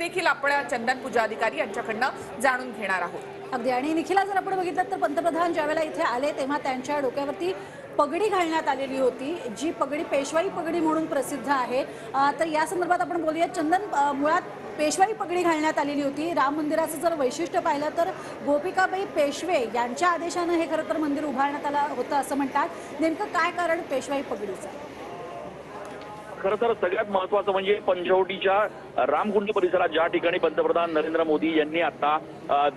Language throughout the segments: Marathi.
देखील आपण चंदन पूजा अधिकारी यांच्याकडनं जाणून घेणार आहोत। अगदी आणि निखिला जर आपण बघितलं तर पंतप्रधान ज्यावेळेला इथे आले तेव्हा त्यांच्या डोक्यावरती पगडी घालण्यात आलेली होती, जी पगडी पेशवाई पगडी म्हणून प्रसिद्ध आहे। तर या संदर्भात आपण बोलूया। चंदन, मुळात पेशवाई पगडी घालण्यात आलेली होती। राम मंदिराचं जर वैशिष्ट्य पाहिलं तर गोपिकाबाई पेशवे यांच्या आदेशानं हे खरं तर मंदिर उभारण्यात आलं होतं असं म्हणतात। नेमकं काय कारण पेशवाई पगडीचं? खरं तर सगळ्यात महत्त्वाचं म्हणजे पंचवटीच्या रामकुंड परिसरात ज्या ठिकाणी पंतप्रधान नरेंद्र मोदी यांनी आता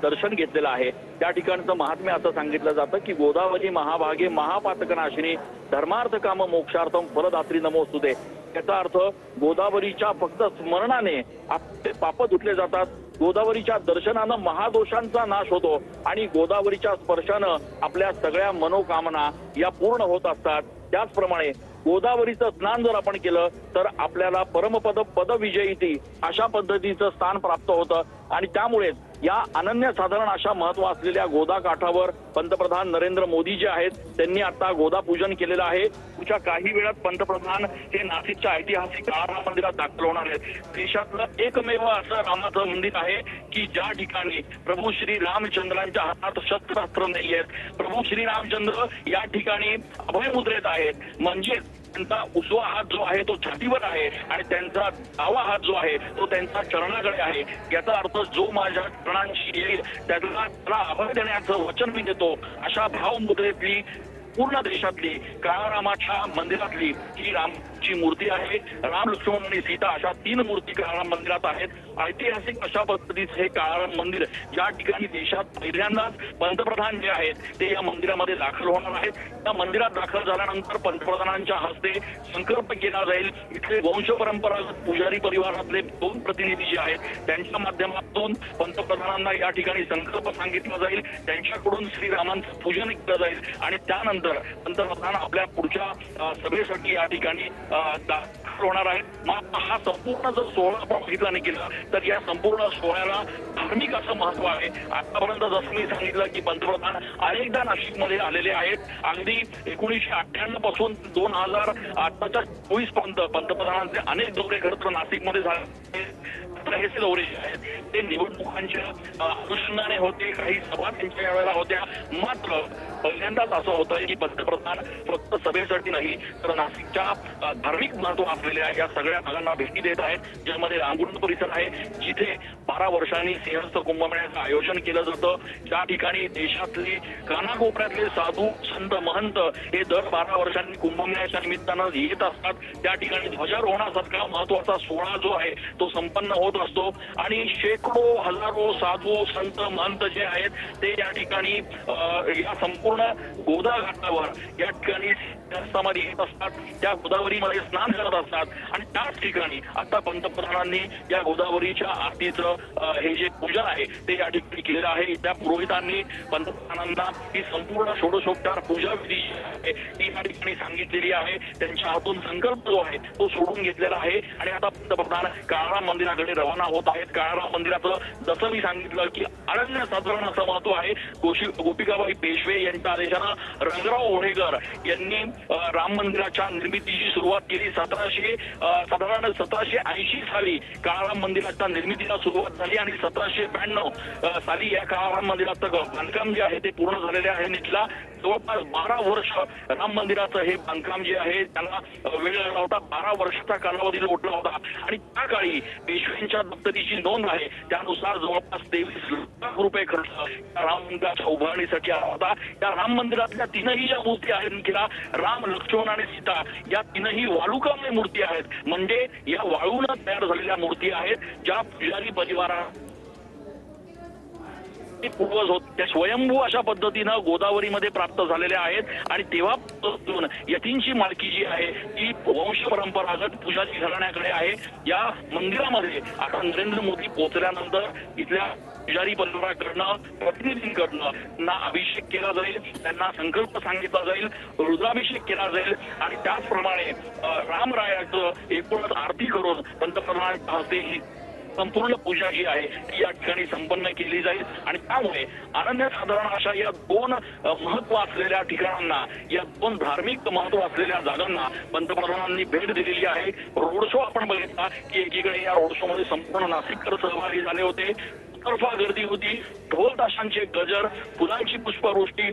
दर्शन घेतलेलं आहे त्या ठिकाणचं महात्म्य असं सांगितलं जातं की गोदावरी महाभागे महापातकनाशिनी धर्मार्थ काम मोक्षार्थम फलदात्री नमोस्तुते। याचा अर्थ गोदावरीच्या फक्त स्मरणाने आपले पाप धुतले जातात, गोदावरीच्या दर्शनानं महादोषांचा नाश होतो आणि गोदावरीच्या स्पर्शानं आपल्या सगळ्या मनोकामना या पूर्ण होत असतात। त्याचप्रमाणे गोदावरीचं स्नान जर आपण केलं तर आपल्याला परमपद पदविजयीती अशा पद्धतीचं स्थान प्राप्त होतं आणि त्यामुळेच या अनन्यसाधारण अशा महत्व असलेल्या गोदा काठावर पंतप्रधान नरेंद्र मोदी जे आहेत त्यांनी आता गोदा पूजन केलेलं आहे। पुढच्या काही वेळात पंतप्रधान हे नाशिकच्या ऐतिहासिक राम मंदिरात दाखल होणार आहेत। देशातलं एकमेव असं रामाचं मंदिर आहे की ज्या ठिकाणी प्रभू श्री रामचंद्रांच्या हातात शस्त्रास्त्र नाही आहेत। प्रभू श्री रामचंद्र या ठिकाणी अभयमुद्रेत आहेत, म्हणजे त्यांचा उजवा हात जो आहे तो छातीवर आहे आणि त्यांचा डावा हात जो आहे तो त्यांच्या चरणाकडे आहे। याचा अर्थ जो माझ्या चरणांशी येईल त्याला अभय देण्याचं वचन मी देतो, अशा भावमुद्रेतली पूर्ण देशातली काळारामाच्या मंदिरातली ही रामची मूर्ती आहे। राम, लक्ष्मण आणि सीता अशा 3 मूर्ती काळाराम मंदिरात आहेत। ऐतिहासिक अशा पद्धतीचे हे काळाराम मंदिर ज्या ठिकाणी देशात पहिल्यांदाच पंतप्रधान जे आहेत ते या मंदिरामध्ये दाखल होणार आहेत। या मंदिरात दाखल झाल्यानंतर पंतप्रधानांच्या हस्ते संकल्प केला जाईल। इथले वंश परंपरागत पुजारी परिवारातले 2 प्रतिनिधी जे आहेत त्यांच्या माध्यमातून पंतप्रधानांना या ठिकाणी संकल्प सांगितला जाईल, त्यांच्याकडून श्रीरामांचं पूजन केलं जाईल आणि त्यानंतर पंतप्रधान आपल्या पुढच्या सभेसाठी या ठिकाणी दाखल होणार आहेत। मग हा संपूर्ण जर सोहळा आपण बघितला नाही केला तर या संपूर्ण सोहळ्याला धार्मिक असं महत्व आहे। आतापर्यंत जसं मी सांगितलं की पंतप्रधान अनेकदा नाशिकमध्ये आलेले आहेत। अगदी 1998 पासून 2024 पर्यंत पंतप्रधानांचे अनेक दौरे खरं तर नाशिकमध्ये झाले। हे दौरे जे आहेत ते निवडणुकांच्या अनुषंगाने होते, काही सभा त्यांच्या यावेळेला होत्या। मात्र पहिल्यांदाच असं होतं की पंतप्रधान फक्त सभेसाठी नाही तर नाशिकच्या धार्मिक महत्व असलेल्या या सगळ्या भागांना भेटी देत आहेत, ज्यामध्ये रामकुंड परिसर आहे जिथे 12 वर्षांनी सिंहस्थ कुंभमेळ्याचं आयोजन केलं जातं। ज्या ठिकाणी देशातले कानाकोपऱ्यातले साधू संत महंत हे दर 12 वर्षांनी कुंभमेळ्याच्या निमित्तानं येत असतात। त्या ठिकाणी ध्वजारोहणासारखा महत्वाचा सोहळा जो आहे तो संपन्न होत असतो आणि शेकडो हजारो साधू संत महंत जे आहेत ते या ठिकाणी या संपूर्ण गोदा घाटावर या ठिकाणी समाधी येत असतात, त्या गोदावरीमध्ये स्नान करत असतात आणि त्याच ठिकाणी आता पंतप्रधानांनी या गोदावरीच्या आरतीचं हे जे पूजन आहे ते या ठिकाणी केलेलं आहे। त्या पुरोहितांनी पंतप्रधानांना ही संपूर्ण षोडशोपचार पूजा विधी आहे ती या ठिकाणी सांगितलेली आहे। त्यांच्या हातून संकल्प जो आहे तो सोडून घेतलेला आहे आणि आता पंतप्रधान काळाराम मंदिराकडे रवाना होत आहेत। काळाराम मंदिराचं जसं मी सांगितलं की अनन्यसाधारण असं महत्व आहे। गोपिकाबाई पेशवे यांच्या आदेशानं रंगराव ओढेकर यांनी राम मंदिराच्या निर्मितीची सुरुवात केली। साधारण 1780 साली काळाराम मंदिराच्या निर्मितीला सुरुवात झाली आणि 1792 साली या काळाराम मंदिराचं बांधकाम जे आहे ते पूर्ण झालेले आहे। निखिला, जवळपास 12 वर्ष राम मंदिराचं हे बांधकाम जे आहे त्याला वेळ लागला होता, 12 वर्षाचा कालावधी लोटला होता आणि त्या काळी पेशव्यांच्या दप्तरीची नोंद आहे त्यानुसार जवळपास 23 लाख रुपये खर्च राम मंदिराच्या उभारणीसाठी आला होता। या राम मंदिरातल्या 3ही ज्या मूर्ती आहेत निखिला, राम, लक्ष्मण आणि सीता या 3ही वाळूकामय मूर्ती आहेत, म्हणजे या वाळूनं तयार झालेल्या मूर्ती आहेत ज्या पुजारी परिवारा पूर्वज होत त्या स्वयंभू अशा पद्धतीनं गोदावरीमध्ये प्राप्त झालेल्या आहेत आणि तेव्हापासून यतींची मालकी जी आहे ती वंश परंपरागत पुजारी घराण्याकडे आहे। या मंदिरामध्ये आता नरेंद्र मोदी पोहोचल्यानंतर इथल्या पुजारी परिवाराकडनं प्रतिनिधींकडनं त्यांना अभिषेक केला जाईल, त्यांना संकल्प सांगितला जाईल, रुद्राभिषेक केला जाईल आणि त्याचप्रमाणे रामरायाचं एकूणच आरती करून पंतप्रधानांच्या हस्ते ही संपूर्ण पूजा जी आहे ती या ठिकाणी संपन्न केली जाईल आणि त्यामुळे अनन्यसाधारण अशा या दोन महत्व असलेल्या ठिकाणांना, या दोन धार्मिक महत्व असलेल्या जागांना पंतप्रधानांनी भेट दिलेली आहे. रोड शो आपण बघितला की एकीकडे या रोड शो मध्ये संपूर्ण नाशिककर सहभागी झाले होते. तर्फा गर्दी होती, ढोल ताशांचे गजर, फुलांची पुष्पवृष्टी,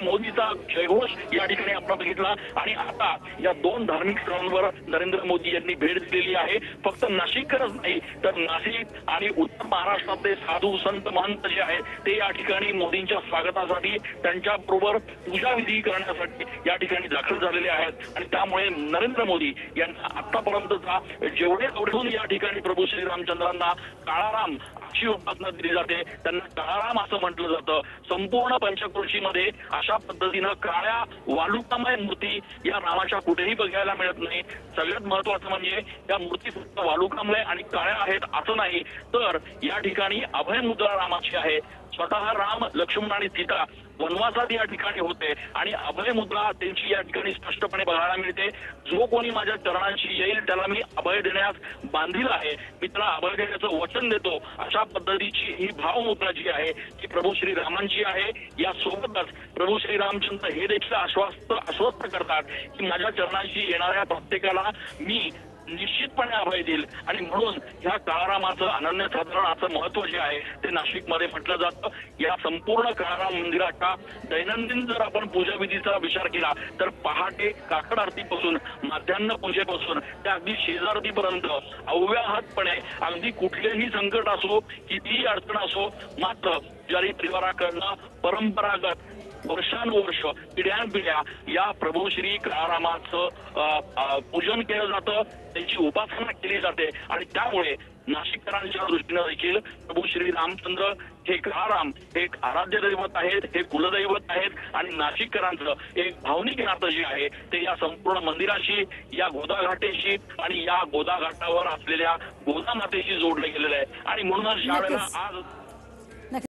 मोदीचा जयघोष या ठिकाणी आपण बघितला. आणि आता या दोन धार्मिक स्थळांवर नरेंद्र मोदी यांनी भेट दिलेली आहे. फक्त नाशिककरच नाही तर नाशिक आणि उत्तर महाराष्ट्रातले साधू संत महंत जे आहेत ते या ठिकाणी मोदींच्या स्वागतासाठी, त्यांच्या बरोबर पूजाविधी करण्यासाठी या ठिकाणी दाखल झालेले आहेत. आणि त्यामुळे नरेंद्र मोदी यांना आतापर्यंतचा जेवढून या ठिकाणी प्रभू श्रीरामचंद्रांना काळाराम अशी उपासना दिली जाते, त्यांना काळाराम असं म्हटलं जातं. संपूर्ण पंचक्रोशीमध्ये अशा पद्धतीनं काळ्या वालुकामय मूर्ती या रामाच्या कुठेही बघायला मिळत नाही. सगळ्यात महत्वाचं म्हणजे या मूर्ती फक्त वालुकामय आणि काळ्या आहेत असं नाही, तर या ठिकाणी अभय मुद्रा रामाची आहे. स्वतः राम, लक्ष्मण आणि सीता वनवासात या ठिकाणी होते आणि अभय मुद्रा त्यांची या ठिकाणी स्पष्टपणे बघायला मिळते. जो कोणी माझ्या चरणांशी येईल त्याला मी अभय देण्यास बांधील आहे, मी त्याला अभय देण्याचं वचन देतो, अशा पद्धतीची ही भावमुद्रा जी आहे ती प्रभू श्रीरामांची आहे. यासोबतच प्रभू श्रीरामचंद्र हे देखील आश्वस्त करतात की माझ्या चरणांशी येणाऱ्या प्रत्येकाला मी निश्चितपणे अभय देईल. आणि म्हणून ह्या काळारामाचं अनन्यसाधारण असं महत्व जे आहे ते नाशिकमध्ये म्हटलं जातं. या संपूर्ण काळाराम मंदिराच्या दैनंदिन जर आपण पूजाविधीचा विचार केला तर पहाटे काकड आरतीपासून, माध्यान्ह पूजेपासून ते अगदी शेजारतीपर्यंत अव्याहतपणे अगदी कुठलेही संकट असो, कितीही अडचण असो, मात्र पुजारी परिवाराकडनं परंपरागत वर्षानुवर्ष, पिढ्यानपिढ्या या प्रभू श्री काळारामाचं पूजन केलं जातं, त्यांची उपासना केली जाते. आणि त्यामुळे नाशिककरांच्या दृष्टीनं देखील प्रभू श्री रामचंद्र हे काळाराम हे एक आराध्य दैवत आहेत, हे कुलदैवत आहेत. आणि नाशिककरांचं एक भावनिक नातं जे आहे ते या संपूर्ण मंदिराशी, या गोदाघाटेशी आणि या गोदाघाटावर असलेल्या गोदा मातेशी जोडलं गेलेलं आहे. आणि म्हणूनच ज्यावेळेला आज